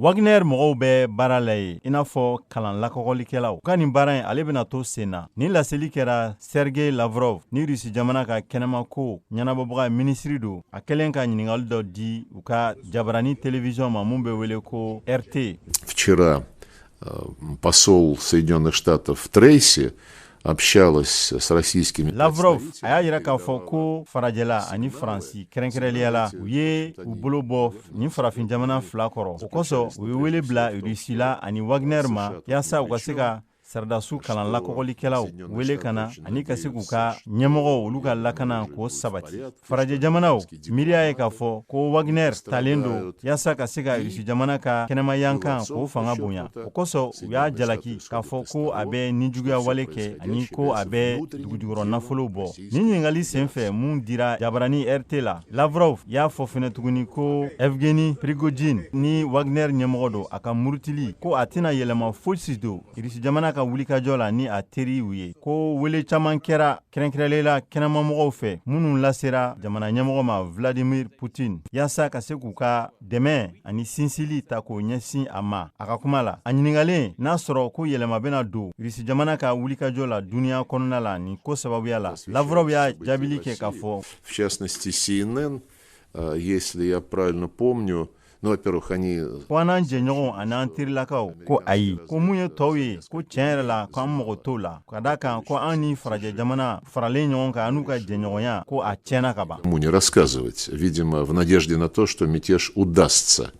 Wagner mɔgɔw bɛ baara la ye i n'a fɔ kalan lakɔgɔlikɛlaw ka nin baara in ale bɛna to sen na ni laseli kɛra Sergei Lavrov ni Rusi jamana ka kɛnɛma ko ɲɛnabɔbaga minisiri don a kɛlen ka ɲininkali dɔ di u ka Jabarani télévision ma mun bɛ wele ko RT. Вчера посол Соединенных Штатов в Трейсе общалась с российскими Lavrov a y'a yira k'a fɔ ko farajɛla ani Faransi kɛrɛnkɛrɛnliyala u ye u bolo bɔ nin farafin jamana fila kɔrɔ o kosɔn u ye wele bila Rusi la ani Wagner ma yaasa u ka se ka Sardasu kalan lakɔgɔlikɛlaw wele ka na ani ka se k'u ka ɲɛmɔgɔw olu ka lakana k'o sabati. Farajɛ jamanaw miiriya ye k'a fɔ ko Wagner talen don yaasa ka se ka Rusi jamana ka kɛnɛma yankan k'o fanga bonya. O kosɔn u y'a jalaki k'a fɔ ko a bɛ nijuguya wale kɛ ani ko a bɛ dugujukɔrɔ nafolo bɔ. Nin ɲininkali senfɛ mun dira Jabarani RT la, Lavrov y'a fɔ fɛnɛ tuguni ko Evgeny Prigogine ni Wagner ɲɛmɔgɔ don a ka murutili ko a tɛna yɛlɛma fosi don Rusi jamana ka wulikajɔ la ni a teri u ye ko wele caman kɛra kɛrɛnkɛrɛnlela kɛnɛmamɔgɔw fɛ minnu lasera jamana ɲɛmɔgɔ ma Vladimir Putin yaasa ka se k'u ka dɛmɛ ani sinsili ta k'o ɲɛsin a ma. A ka kuma la a ɲininkalen n'a sɔrɔ ko yɛlɛma bɛna don Rusi jamana ka wulikajɔ la duniya kɔnɔna la nin ko sababuya la Lavrov y'a jaabili kɛ k'a fɔ В частности, CNN, если я правильно помню, ну, во-первых, они... ko an n'an jɛɲɔgɔn ani an terilakaw ko ayi ko mun ye tɔw ye ko tiɲɛ yɛrɛ la ko an mago t'o la ka da kan ko an ni farajɛ jamana faralen ɲɔgɔn kan an n'u ka jɛɲɔgɔnya ko a tiɲɛna ka ban. Ему не рассказывать, видимо, в надежде на то, что мятеж удастся.